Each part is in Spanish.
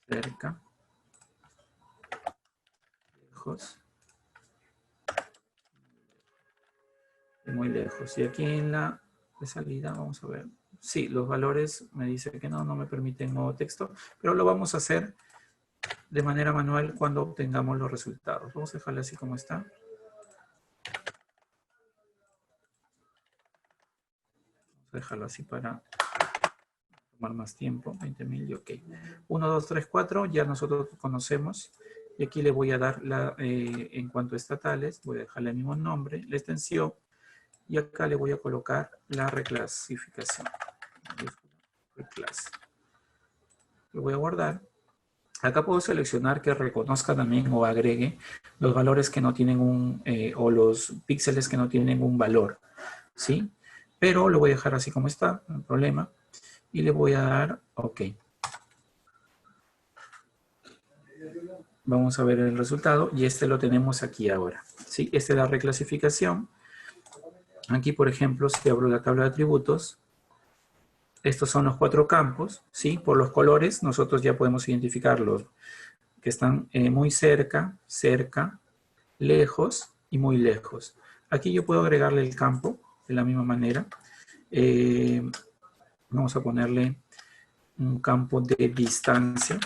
cerca, lejos, y muy lejos. Y aquí en la de salida, vamos a ver. Sí, los valores me dice que no me permiten nuevo texto, pero lo vamos a hacer de manera manual cuando obtengamos los resultados. Vamos a dejarlo así como está. Vamos a dejarlo así para tomar más tiempo. 20.000 y ok. 1, 2, 3, 4, ya nosotros conocemos. Y aquí le voy a dar en cuanto a estatales, voy a dejarle el mismo nombre, la extensión, y acá le voy a colocar la reclasificación. Lo voy a guardar. Acá puedo seleccionar que reconozca también o agregue los valores que no tienen o los píxeles que no tienen un valor, ¿sí? Pero lo voy a dejar así como está, no hay problema. Y le voy a dar OK. Vamos a ver el resultado y este lo tenemos aquí ahora, ¿sí? Esta es la reclasificación. Aquí, por ejemplo, si abro la tabla de atributos, estos son los 4 campos, ¿sí? Por los colores nosotros ya podemos identificarlos que están muy cerca, cerca, lejos y muy lejos. Aquí yo puedo agregarle el campo de la misma manera. Vamos a ponerle un campo de distancia.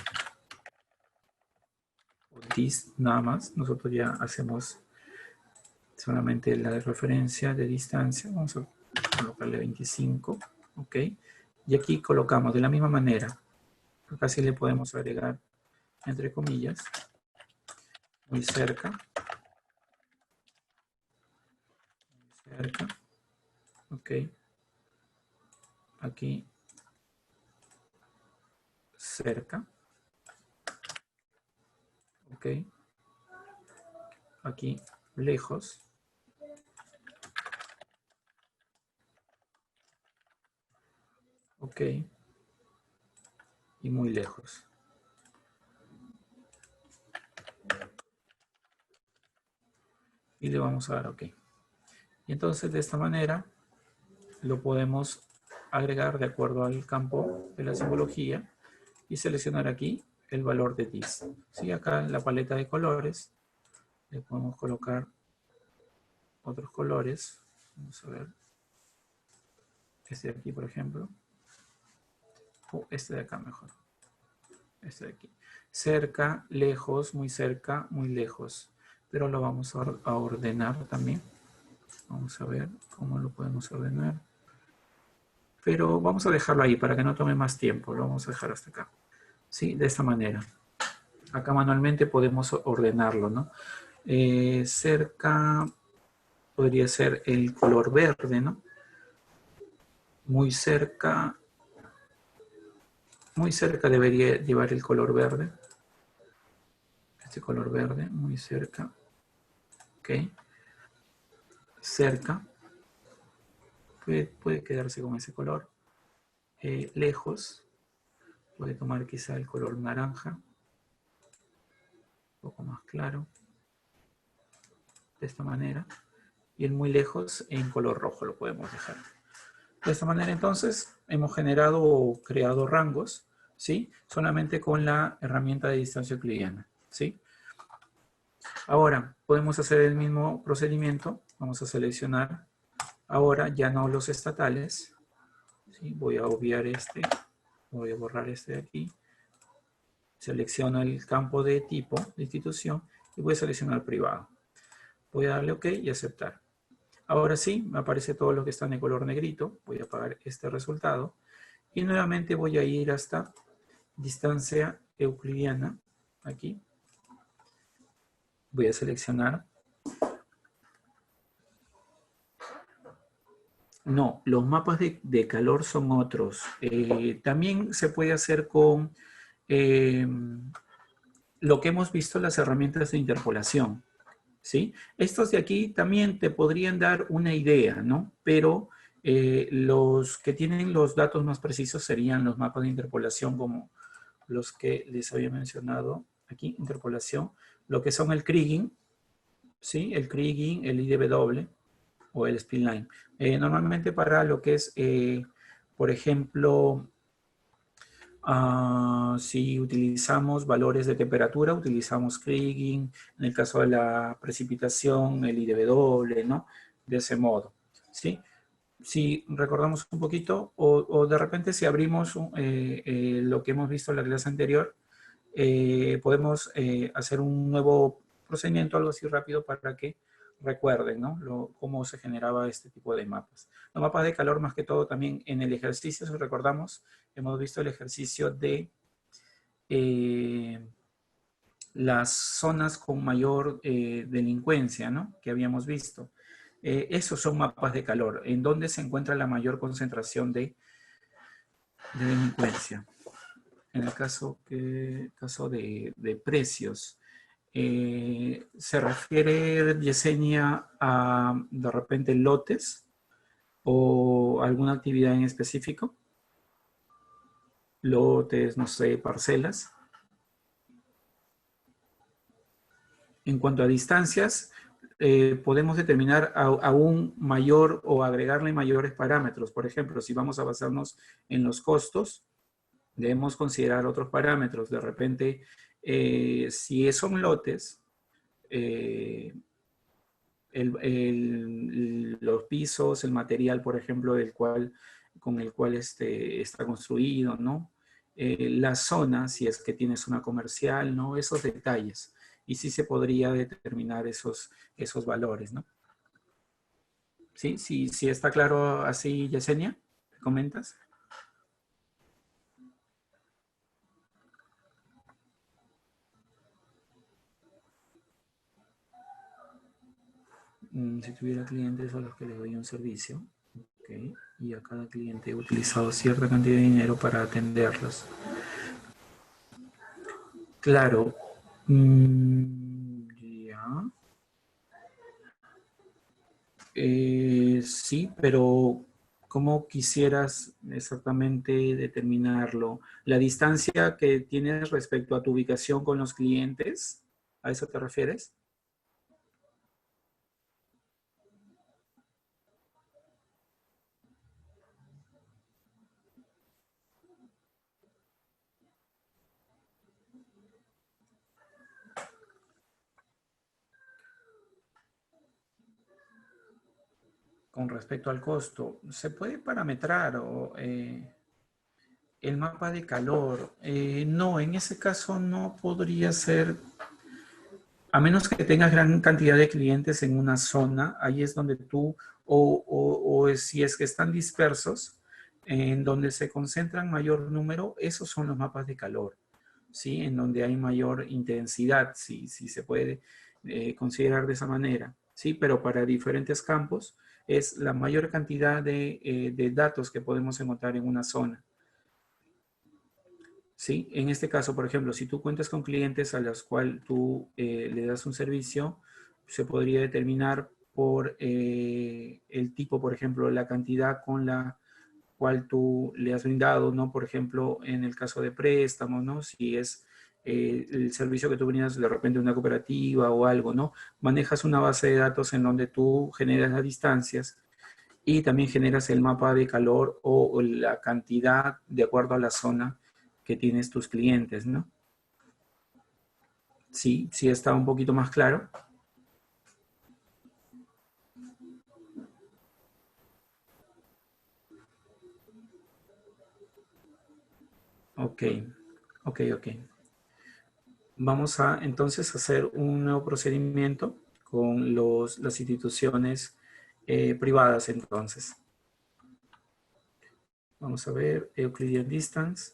Nada más. Nosotros ya hacemos solamente la de referencia de distancia. Vamos a colocarle 25. Ok. Y aquí colocamos de la misma manera. Acá sí le podemos agregar, entre comillas, muy cerca. Muy cerca. Ok. Aquí cerca. Ok. Aquí lejos. Ok. Y muy lejos. Y le vamos a dar OK. Y entonces de esta manera lo podemos agregar de acuerdo al campo de la simbología y seleccionar aquí el valor de this. ¿Sí? Acá en la paleta de colores le podemos colocar otros colores. Vamos a ver. Este de aquí, por ejemplo. O este de acá mejor. Este de aquí. Cerca, lejos, muy lejos. Pero lo vamos a ordenar también. Vamos a ver cómo lo podemos ordenar. Pero vamos a dejarlo ahí para que no tome más tiempo. Lo vamos a dejar hasta acá. ¿Sí? De esta manera. Acá manualmente podemos ordenarlo, ¿no? Cerca podría ser el color verde, ¿no? Muy cerca debería llevar el color verde. Este color verde, muy cerca. Ok. Cerca. Puede quedarse con ese color. Lejos. Puede tomar quizá el color naranja. Un poco más claro. De esta manera. Y el muy lejos en color rojo lo podemos dejar. De esta manera entonces hemos generado o creado rangos, ¿sí? Solamente con la herramienta de distancia euclidiana, ¿sí? Ahora podemos hacer el mismo procedimiento. Vamos a seleccionar ahora ya no los estatales, ¿sí? Voy a obviar este, voy a borrar este de aquí. Selecciono el campo de tipo de institución y voy a seleccionar privado. Voy a darle OK y aceptar. Ahora sí, me aparece todo lo que está en color negrito. Voy a apagar este resultado. Y nuevamente voy a ir hasta distancia euclidiana. Aquí. Voy a seleccionar. No, los mapas de calor son otros. También se puede hacer con lo que hemos visto, las herramientas de interpolación. ¿Sí? Estos de aquí también te podrían dar una idea, ¿no? Pero los que tienen los datos más precisos serían los mapas de interpolación como los que les había mencionado aquí, interpolación, lo que son el Kriging, ¿sí? El Kriging, el IDW o el Spline. Normalmente para lo que es, por ejemplo, Si utilizamos valores de temperatura, utilizamos Kriging, en el caso de la precipitación, el IDW, ¿no? De ese modo, ¿sí? Si recordamos un poquito, o de repente si abrimos lo que hemos visto en la clase anterior, podemos hacer un nuevo procedimiento, algo así rápido, para que recuerden, ¿no? Cómo se generaba este tipo de mapas. Los mapas de calor, más que todo, también en el ejercicio, si recordamos, hemos visto el ejercicio de las zonas con mayor delincuencia, ¿no? Que habíamos visto. Esos son mapas de calor, en donde se encuentra la mayor concentración de delincuencia. En el caso de precios, ¿se refiere, Yesenia, a de repente lotes o alguna actividad en específico? Lotes, no sé, parcelas. En cuanto a distancias, podemos determinar aún mayor o agregarle mayores parámetros. Por ejemplo, si vamos a basarnos en los costos, debemos considerar otros parámetros. De repente, si son lotes, los pisos, el material, por ejemplo, con el cual está construido, ¿no? La zona, si es que tiene zona comercial, ¿no? Esos detalles. Y sí se podría determinar esos valores, ¿no? ¿Sí? ¿Sí está claro así, Yesenia? ¿Comentas? Si tuviera clientes a los que les doy un servicio, okay, y a cada cliente he utilizado cierta cantidad de dinero para atenderlos. Claro. Ya. Sí, pero ¿cómo quisieras exactamente determinarlo? ¿La distancia que tienes respecto a tu ubicación con los clientes? ¿A eso te refieres? Con respecto al costo, ¿se puede parametrar el mapa de calor? No, en ese caso no podría ser, a menos que tengas gran cantidad de clientes en una zona, ahí es donde tú, o si es que están dispersos, en donde se concentran mayor número, esos son los mapas de calor, ¿sí? En donde hay mayor intensidad, si se puede considerar de esa manera, ¿sí? Pero para diferentes campos es la mayor cantidad de datos que podemos encontrar en una zona. ¿Sí? En este caso, por ejemplo, si tú cuentas con clientes a los cuales tú le das un servicio, se podría determinar por el tipo, por ejemplo, la cantidad con la cual tú le has brindado, ¿no? Por ejemplo, en el caso de préstamos, ¿no? Si es el servicio que tú brindas de repente una cooperativa o algo, ¿no? Manejas una base de datos en donde tú generas las distancias y también generas el mapa de calor o la cantidad de acuerdo a la zona que tienes tus clientes, ¿no? Sí, sí está un poquito más claro. Ok, ok. Vamos a entonces hacer un nuevo procedimiento con las instituciones privadas entonces. Vamos a ver Euclidean Distance.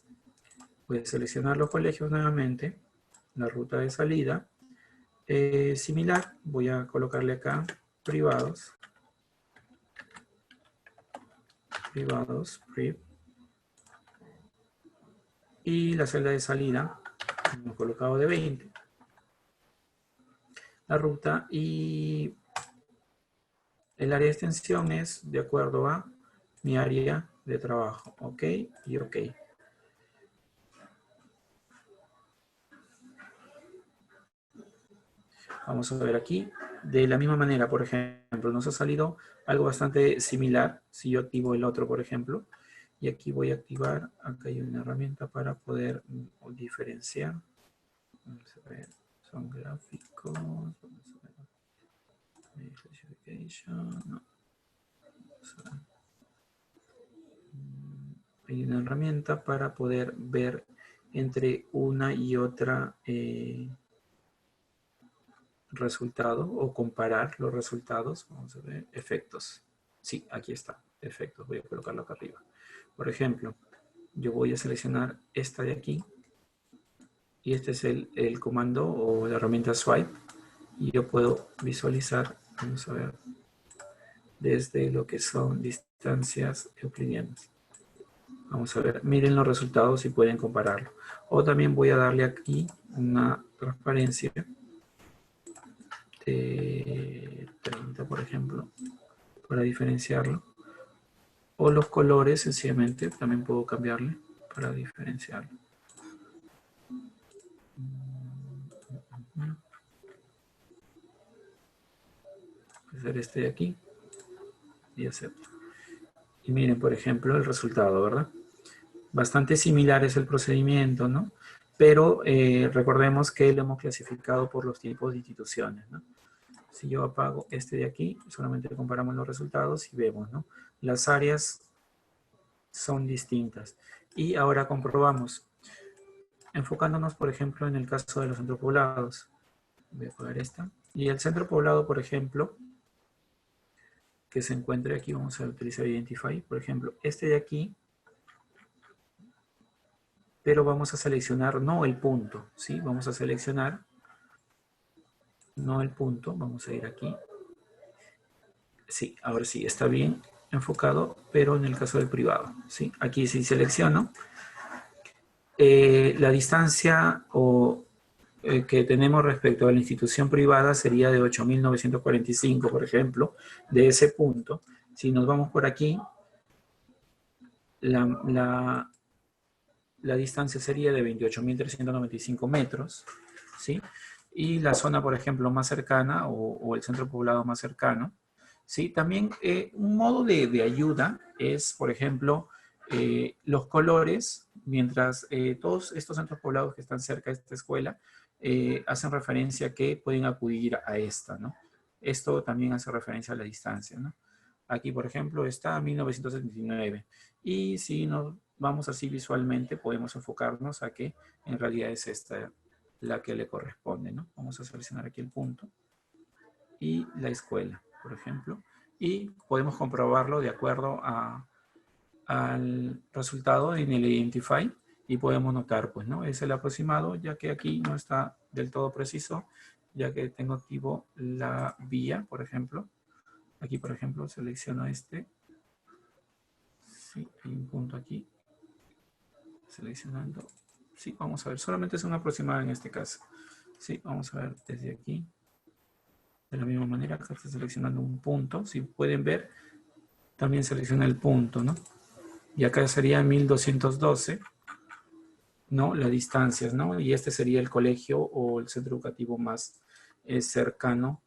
Voy a seleccionar los colegios nuevamente, la ruta de salida. Similar, voy a colocarle acá privados, priv. Y la celda de salida, hemos colocado de 20. La ruta y el área de extensión es de acuerdo a mi área de trabajo. Ok y ok. Vamos a ver aquí. De la misma manera, por ejemplo, nos ha salido algo bastante similar. Si yo activo el otro, por ejemplo, Y aquí voy a activar, acá hay una herramienta para poder diferenciar. Vamos a ver, son gráficos. Vamos a ver. No. Vamos a ver. Hay una herramienta para poder ver entre una y otra resultado o comparar los resultados. Vamos a ver, efectos. Sí, aquí está, efectos. Voy a colocarlo acá arriba. Por ejemplo, yo voy a seleccionar esta de aquí y este es el comando o la herramienta swipe y yo puedo visualizar, vamos a ver, desde lo que son distancias euclidianas. Vamos a ver, miren los resultados y pueden compararlo. O también voy a darle aquí una transparencia de 30, por ejemplo, para diferenciarlo. O los colores, sencillamente, también puedo cambiarle para diferenciarlo. Voy a hacer este de aquí y acepto. Y miren, por ejemplo, el resultado, ¿verdad? Bastante similar es el procedimiento, ¿no? Pero recordemos que lo hemos clasificado por los tipos de instituciones, ¿no? Si yo apago este de aquí, solamente comparamos los resultados y vemos, ¿no? Las áreas son distintas. Y ahora comprobamos, enfocándonos, por ejemplo, en el caso de los centros poblados. Voy a apagar esta. Y el centro poblado, por ejemplo, que se encuentre aquí, vamos a utilizar Identify, por ejemplo, este de aquí, pero vamos a seleccionar no el punto, ¿sí? Vamos a seleccionar no el punto, vamos a ir aquí. Sí, ahora sí, está bien enfocado, pero en el caso del privado, ¿sí? Aquí sí selecciono. La distancia que tenemos respecto a la institución privada sería de 8.945, por ejemplo, de ese punto. Si nos vamos por aquí, la distancia sería de 28.395 metros, ¿sí? Y la zona, por ejemplo, más cercana o el centro poblado más cercano, ¿sí? También un modo de ayuda es, por ejemplo, los colores, mientras todos estos centros poblados que están cerca de esta escuela hacen referencia a que pueden acudir a esta, ¿no? Esto también hace referencia a la distancia, ¿no? Aquí, por ejemplo, está 1979. Y si nos vamos así visualmente, podemos enfocarnos a que en realidad es esta la que le corresponde, ¿no? Vamos a seleccionar aquí el punto y la escuela, por ejemplo. Y podemos comprobarlo de acuerdo al resultado en el Identify y podemos notar, pues, ¿no? Es el aproximado, ya que aquí no está del todo preciso, ya que tengo activo la vía, por ejemplo. Aquí, por ejemplo, selecciono este. Sí, hay un punto aquí. Seleccionando. Sí, vamos a ver. Solamente es una aproximada en este caso. Sí, vamos a ver desde aquí. De la misma manera, acá está seleccionando un punto. Si pueden ver, también selecciona el punto, ¿no? Y acá sería 1212, ¿no? Las distancias, ¿no? Y este sería el colegio o el centro educativo más cercano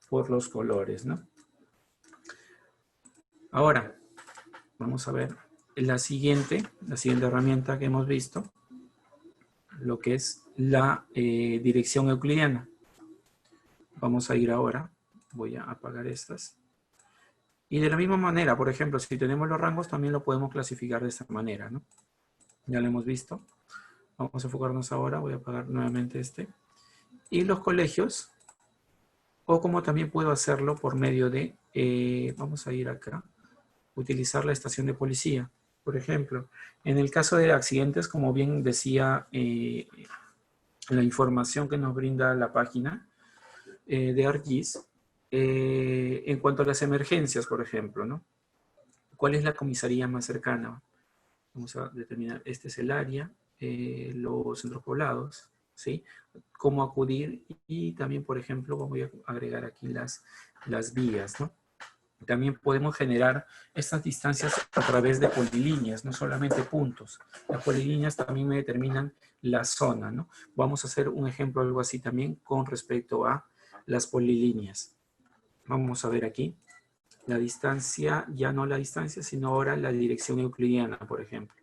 por los colores, ¿no? Ahora, vamos a ver la siguiente herramienta que hemos visto, lo que es la dirección euclidiana. Vamos a ir ahora, voy a apagar estas. Y de la misma manera, por ejemplo, si tenemos los rangos, también lo podemos clasificar de esta manera, ¿no? Ya lo hemos visto. Vamos a enfocarnos ahora, voy a apagar nuevamente este. Y los colegios, o como también puedo hacerlo por medio de, vamos a ir acá, utilizar la estación de policía. Por ejemplo, en el caso de accidentes, como bien decía la información que nos brinda la página de ArcGIS, en cuanto a las emergencias, por ejemplo, ¿no? ¿Cuál es la comisaría más cercana? Vamos a determinar, este es el área, los centros poblados, ¿sí? Cómo acudir y también, por ejemplo, voy a agregar aquí las vías, ¿no? También podemos generar estas distancias a través de polilíneas, no solamente puntos. Las polilíneas también me determinan la zona, ¿no? Vamos a hacer un ejemplo, algo así también, con respecto a las polilíneas. Vamos a ver aquí. la distancia, ya no la distancia, sino ahora la dirección euclidiana, por ejemplo.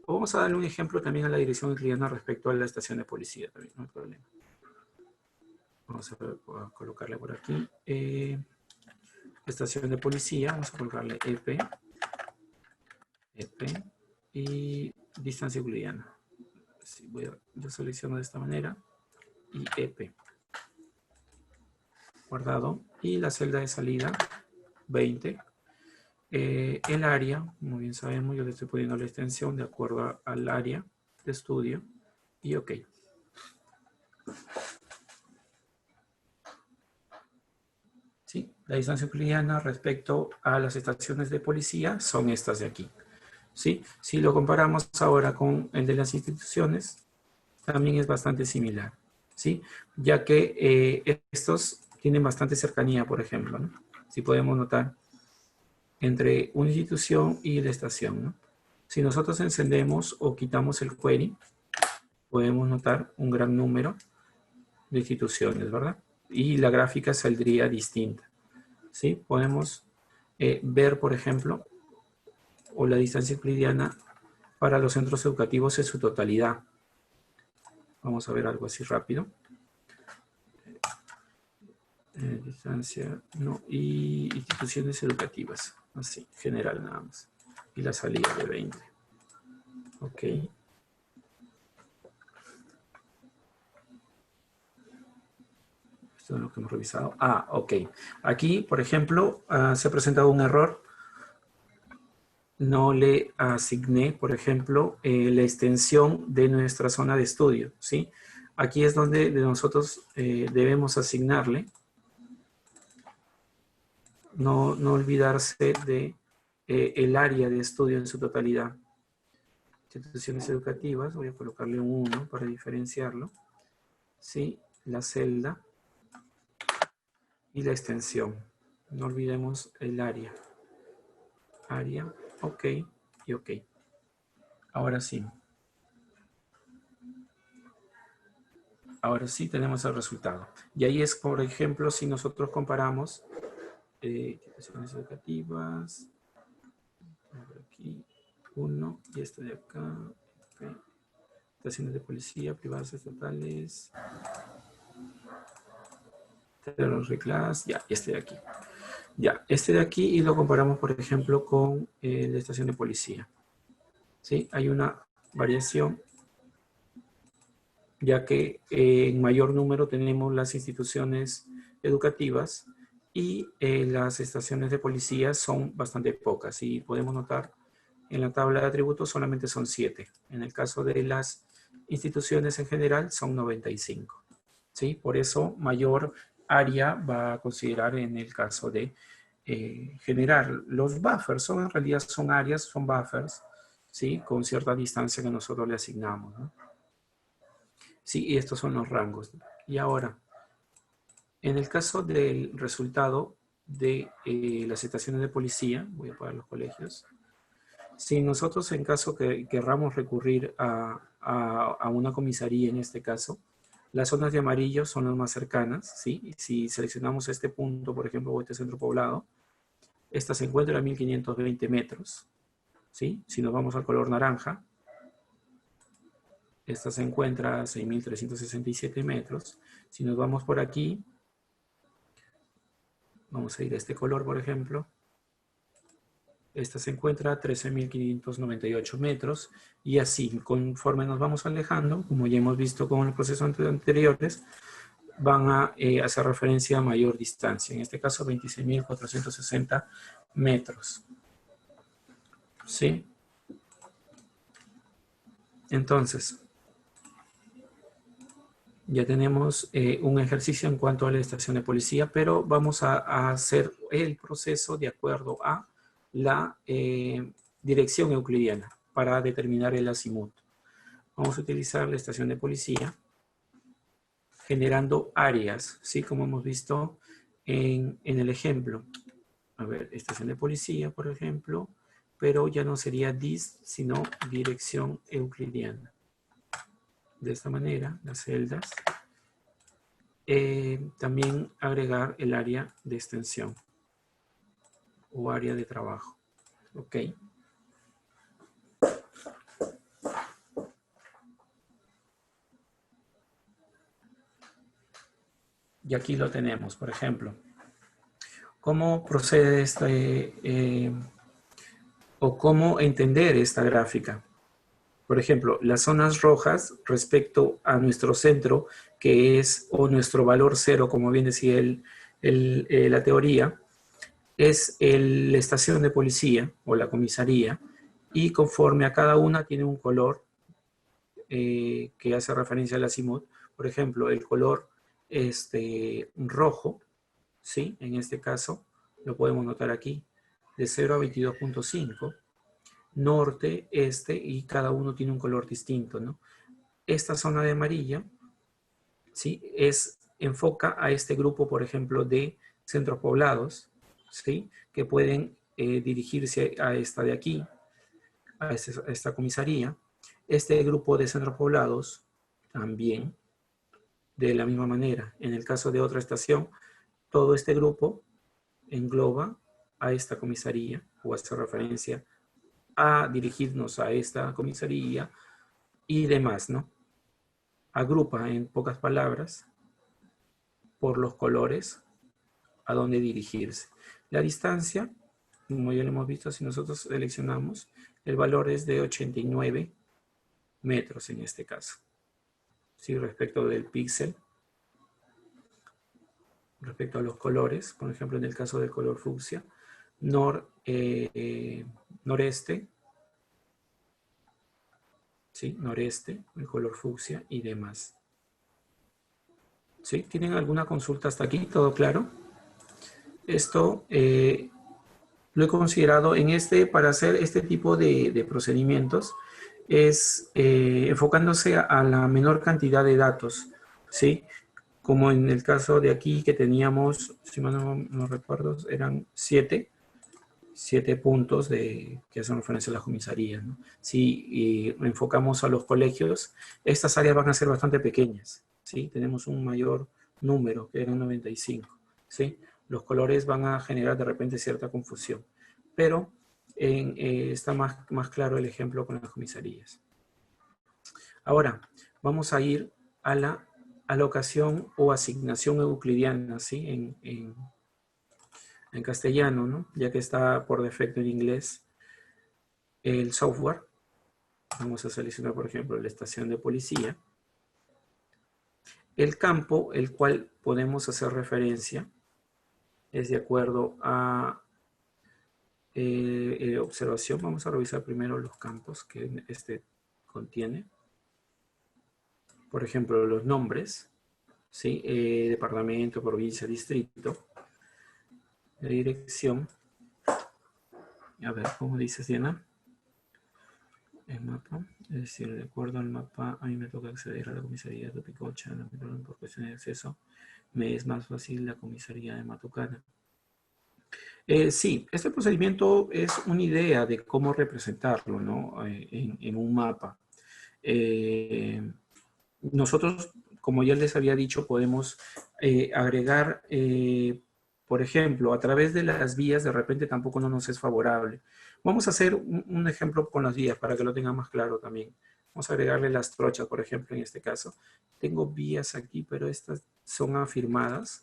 O vamos a darle un ejemplo también a la dirección euclidiana respecto a la estación de policía, también, no hay problema. Vamos a colocarle por aquí. Estación de policía, vamos a colocarle EP y distancia euclidiana. Sí, yo selecciono de esta manera y EP. Guardado. Y la celda de salida, 20. El área, como bien sabemos, yo le estoy poniendo la extensión de acuerdo al área de estudio. Y OK. ¿Sí? La distancia euclidiana respecto a las estaciones de policía son estas de aquí. ¿Sí? Si lo comparamos ahora con el de las instituciones, también es bastante similar. ¿Sí? Ya que estos tienen bastante cercanía, por ejemplo, ¿no? Si podemos notar entre una institución y la estación, ¿no? Si nosotros encendemos o quitamos el query, podemos notar un gran número de instituciones, ¿verdad? Y la gráfica saldría distinta. ¿Sí? Podemos ver, por ejemplo, o la distancia euclidiana para los centros educativos en su totalidad. Vamos a ver algo así rápido. Distancia, no, y instituciones educativas, así, general nada más. Y la salida de 20. OK. Esto es lo que hemos revisado. OK. Aquí, por ejemplo, se ha presentado un error. No le asigné, por ejemplo, la extensión de nuestra zona de estudio, ¿sí? Aquí es donde nosotros debemos asignarle. No olvidarse de el área de estudio en su totalidad. Instituciones educativas, voy a colocarle un 1 para diferenciarlo. ¿Sí? La celda y la extensión. No olvidemos el área. Área, OK y OK. Ahora sí. Ahora sí tenemos el resultado. Y ahí es, por ejemplo, si nosotros comparamos instituciones educativas, aquí, 1 y este de acá, okay. Estaciones de policía, privadas estatales, reclass, ya, este de aquí. Ya, este de aquí y lo comparamos, por ejemplo, con la estación de policía. ¿Sí? Hay una variación, ya que en mayor número tenemos las instituciones educativas y las estaciones de policía son bastante pocas. Y podemos notar en la tabla de atributos solamente son 7. En el caso de las instituciones en general son 95. ¿Sí? Por eso mayor área va a considerar en el caso de generar. Los buffers en realidad son áreas, son buffers, ¿sí? Con cierta distancia que nosotros le asignamos, ¿no? Sí, y estos son los rangos. Y ahora, en el caso del resultado de las estaciones de policía, voy a poner los colegios, si nosotros en caso que querramos recurrir a una comisaría en este caso, las zonas de amarillo son las más cercanas, ¿sí? Si seleccionamos este punto, por ejemplo, o este centro poblado, esta se encuentra a 1520 metros, ¿sí? Si nos vamos al color naranja, esta se encuentra a 6367 metros. Si nos vamos por aquí, vamos a ir a este color, por ejemplo, esta se encuentra a 13.598 metros y así, conforme nos vamos alejando, como ya hemos visto con los procesos anteriores, van a hacer referencia a mayor distancia, en este caso 26.460 metros. ¿Sí? Entonces, ya tenemos un ejercicio en cuanto a la estación de policía, pero vamos a hacer el proceso de acuerdo a la dirección euclidiana para determinar el azimut. Vamos a utilizar la estación de policía generando áreas, ¿sí? Como hemos visto en el ejemplo. A ver, estación de policía, por ejemplo, pero ya no sería DIS, sino dirección euclidiana. De esta manera, las celdas. También agregar el área de extensión. o área de trabajo. Ok. Y aquí lo tenemos, por ejemplo. ¿Cómo procede o cómo entender esta gráfica? Por ejemplo, las zonas rojas respecto a nuestro centro, que es, o nuestro valor cero, como bien decía la teoría, es la estación de policía o la comisaría, y conforme a cada una tiene un color que hace referencia al azimut. Por ejemplo, el color rojo, ¿sí? En este caso, lo podemos notar aquí, de 0 a 22.5, norte, este, y cada uno tiene un color distinto, ¿no? Esta zona de amarilla, ¿sí? Enfoca a este grupo, por ejemplo, de centros poblados, ¿sí? Que pueden dirigirse a esta de aquí, a esta comisaría. Este grupo de centros poblados también, de la misma manera. En el caso de otra estación, todo este grupo engloba a esta comisaría o hace referencia a dirigirnos a esta comisaría y demás, ¿no? Agrupa, en pocas palabras, por los colores a dónde dirigirse. La distancia, como ya lo hemos visto, si nosotros seleccionamos, el valor es de 89 metros en este caso. ¿Sí? Respecto del píxel, respecto a los colores, por ejemplo, en el caso del color fucsia, noreste, ¿sí? Noreste, el color fucsia y demás. ¿Sí? ¿Tienen alguna consulta hasta aquí? ¿Todo claro? Esto lo he considerado para hacer este tipo de procedimientos, es enfocándose a la menor cantidad de datos, ¿sí? Como en el caso de aquí que teníamos, si mal no recuerdo, eran 7 puntos que hacen referencia a las comisarías, ¿no? Si enfocamos a los colegios, estas áreas van a ser bastante pequeñas, ¿sí? Tenemos un mayor número, que eran 95, ¿sí? Los colores van a generar de repente cierta confusión, pero está más claro el ejemplo con las comisarías. Ahora, vamos a ir a la alocación o asignación euclidiana, ¿sí? En castellano, ¿no? Ya que está por defecto en inglés el software. Vamos a seleccionar, por ejemplo, la estación de policía. El campo, el cual podemos hacer referencia, es de acuerdo a observación. Vamos a revisar primero los campos que este contiene. Por ejemplo, los nombres, ¿sí? Departamento, provincia, distrito. La dirección. A ver, ¿cómo dices, Diana? El mapa, es decir, de acuerdo al mapa, a mí me toca acceder a la comisaría de Topicocha, por cuestiones de acceso, me es más fácil la comisaría de Matucana. Sí, este procedimiento es una idea de cómo representarlo, ¿no? En un mapa. Nosotros, como ya les había dicho, podemos agregar, por ejemplo, a través de las vías, de repente tampoco no nos es favorable. Vamos a hacer un ejemplo con las vías para que lo tengan más claro también. Vamos a agregarle las trochas, por ejemplo, en este caso. Tengo vías aquí, pero estas son afirmadas.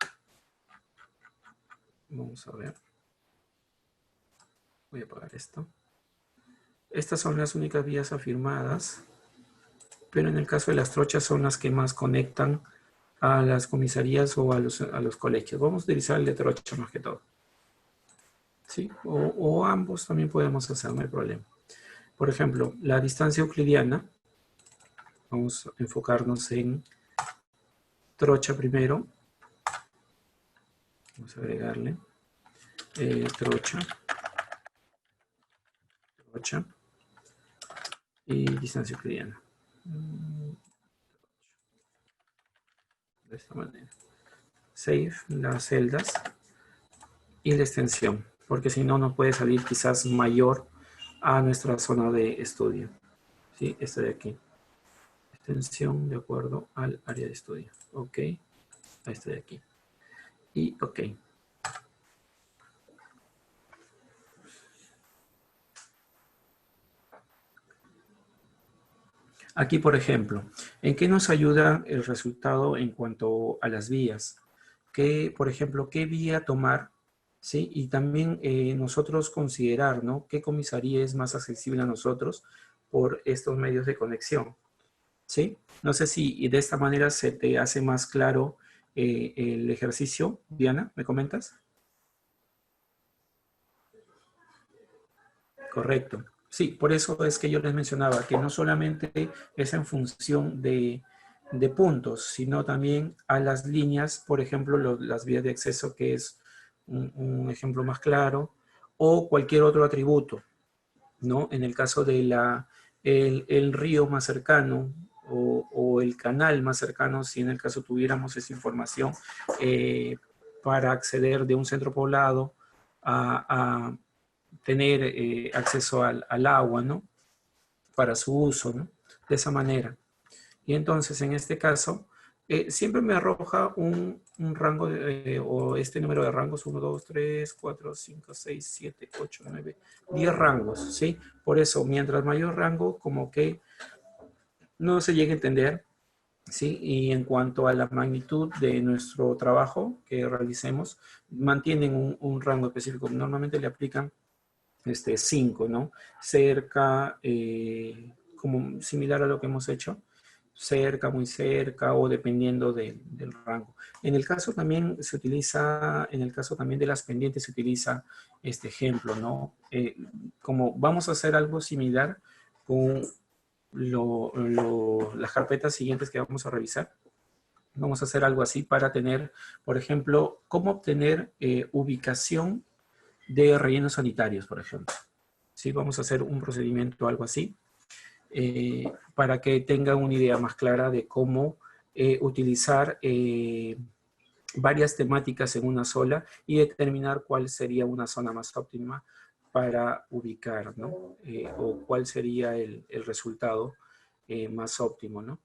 Vamos a ver. Voy a apagar esto. Estas son las únicas vías afirmadas, pero en el caso de las trochas son las que más conectan a las comisarías o a los colegios. Vamos a utilizar el de trocha más que todo. ¿Sí? O ambos también podemos hacer, no hay problema. Por ejemplo, la distancia euclidiana, vamos a enfocarnos en trocha primero. Vamos a agregarle trocha y distancia euclidiana. De esta manera. Save las celdas y la extensión, porque si no, no puede salir quizás mayor a nuestra zona de estudio. ¿Sí? Esta de aquí. Extensión de acuerdo al área de estudio. Ok. A esta de aquí. Y ok. Aquí, por ejemplo, ¿en qué nos ayuda el resultado en cuanto a las vías? ¿Qué, por ejemplo, qué vía tomar? ¿Sí? Y también nosotros considerar, ¿no? ¿Qué comisaría es más accesible a nosotros por estos medios de conexión? ¿Sí? No sé si de esta manera se te hace más claro el ejercicio. Diana, ¿me comentas? Correcto. Sí, por eso es que yo les mencionaba que no solamente es en función de puntos, sino también a las líneas, por ejemplo, las vías de acceso, que es un ejemplo más claro, o cualquier otro atributo, ¿no? En el caso de el río más cercano o el canal más cercano, si en el caso tuviéramos esa información para acceder de un centro poblado a tener acceso al agua, ¿no? Para su uso, ¿no? De esa manera. Y entonces, en este caso, siempre me arroja un rango o este número de rangos, 1, 2, 3, 4, 5, 6, 7, 8, 9, 10 rangos, ¿sí? Por eso, mientras mayor rango, como que no se llega a entender, ¿sí? Y en cuanto a la magnitud de nuestro trabajo que realicemos, mantienen un rango específico. Normalmente le aplican 5, ¿no? Cerca, como similar a lo que hemos hecho, cerca, muy cerca o dependiendo del rango. En el caso también se utiliza, en el caso también de las pendientes se utiliza este ejemplo, ¿no? Como vamos a hacer algo similar con las carpetas siguientes que vamos a revisar. Vamos a hacer algo así para tener, por ejemplo, cómo obtener ubicación de rellenos sanitarios, por ejemplo. Sí, vamos a hacer un procedimiento algo así para que tengan una idea más clara de cómo utilizar varias temáticas en una sola y determinar cuál sería una zona más óptima para ubicar, ¿no? O cuál sería el resultado más óptimo, ¿no?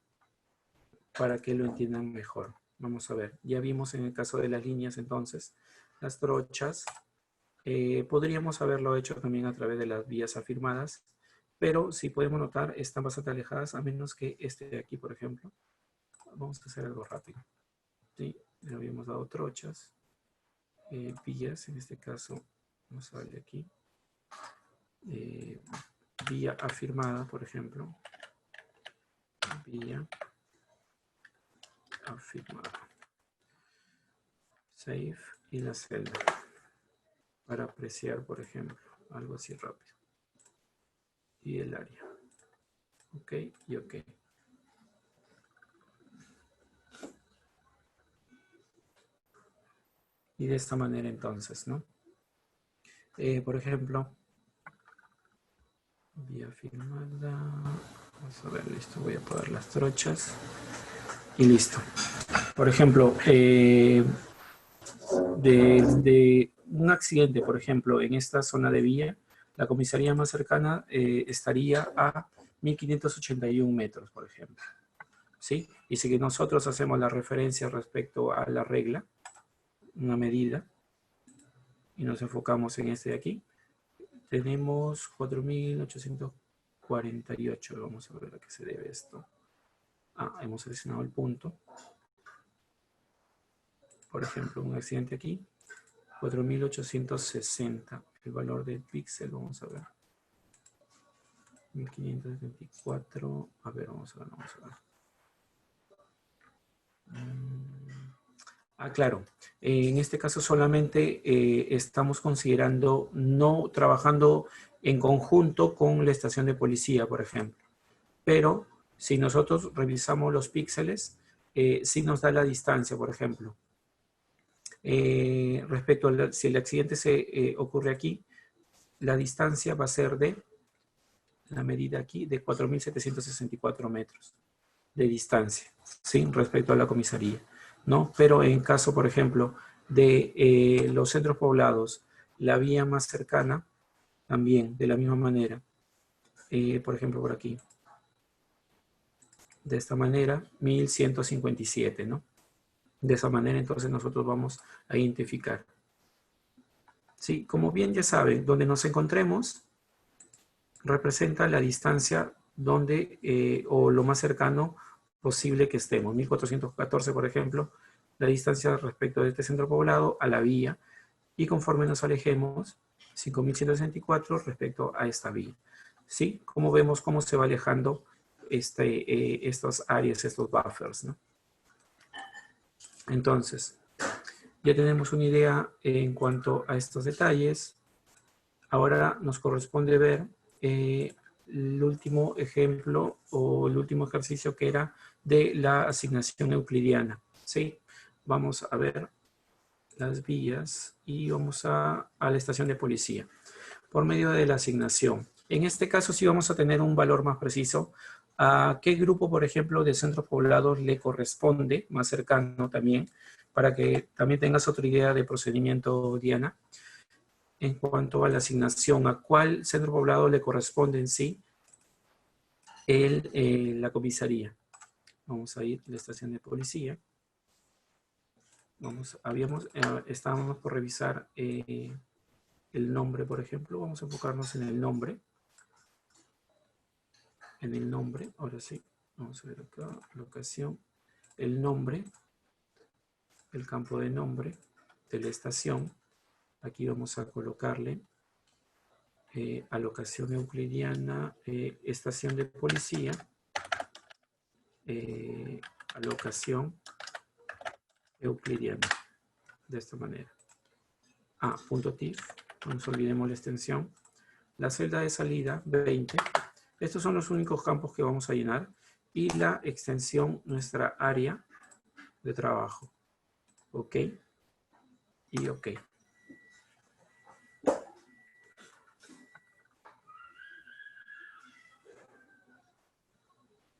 Para que lo entiendan mejor. Vamos a ver, ya vimos en el caso de las líneas entonces, las trochas. Podríamos haberlo hecho también a través de las vías afirmadas, pero si podemos notar, están bastante alejadas, a menos que este de aquí, por ejemplo. Vamos a hacer algo rápido. ¿Sí? Le habíamos dado trochas, vías, en este caso, vamos a darle aquí. Vía afirmada, por ejemplo. Vía afirmada. Save y la celda. Para apreciar, por ejemplo, algo así rápido. Y el área. Ok y ok. Y de esta manera entonces, ¿no? Por ejemplo, vía firmada. Vamos a ver, listo. Voy a poner las trochas. Y listo. Por ejemplo, de un accidente, por ejemplo, en esta zona de vía, la comisaría más cercana estaría a 1581 metros, por ejemplo. ¿Sí? Y si nosotros hacemos la referencia respecto a la regla, una medida, y nos enfocamos en este de aquí, tenemos 4.848. Vamos a ver a qué se debe esto. Hemos seleccionado el punto. Por ejemplo, un accidente aquí, 4.860. El valor del píxel, vamos a ver. 1574. A ver, vamos a ver. Claro. En este caso solamente estamos considerando no trabajando en conjunto con la estación de policía, por ejemplo. Pero si nosotros revisamos los píxeles, sí nos da la distancia, por ejemplo. Respecto a si el accidente se ocurre aquí, la distancia va a ser de, la medida aquí, de 4.764 metros de distancia, ¿sí? Respecto a la comisaría, ¿no? Pero en caso, por ejemplo, de los centros poblados, la vía más cercana, también, de la misma manera. Por ejemplo, por aquí. De esta manera, 1.157, ¿no? De esa manera, entonces, nosotros vamos a identificar. Sí, como bien ya saben, donde nos encontremos representa la distancia donde, o lo más cercano posible que estemos. 1414, por ejemplo, la distancia respecto de este centro poblado a la vía, y conforme nos alejemos, 5164 respecto a esta vía. ¿Sí? Como vemos cómo se va alejando estas áreas, estos buffers, ¿no? Entonces, ya tenemos una idea en cuanto a estos detalles. Ahora nos corresponde ver el último ejemplo o el último ejercicio, que era de la asignación euclidiana. ¿Sí? Vamos a ver las vías y vamos a la estación de policía por medio de la asignación. En este caso sí vamos a tener un valor más preciso a qué grupo, por ejemplo, de centros poblados le corresponde, más cercano también, para que también tengas otra idea de procedimiento, Diana, en cuanto a la asignación, a cuál centro poblado le corresponde en sí la comisaría. Vamos a ir a la estación de policía. Estábamos por revisar el nombre, por ejemplo. Vamos a enfocarnos en el nombre. Ahora sí. Vamos a ver acá, locación. El nombre, el campo de nombre de la estación. Aquí vamos a colocarle alocación euclidiana, estación de policía, alocación euclidiana, de esta manera. Punto .tif, no nos olvidemos la extensión. La celda de salida, 20. Estos son los únicos campos que vamos a llenar. Y la extensión, nuestra área de trabajo. Ok. Y ok.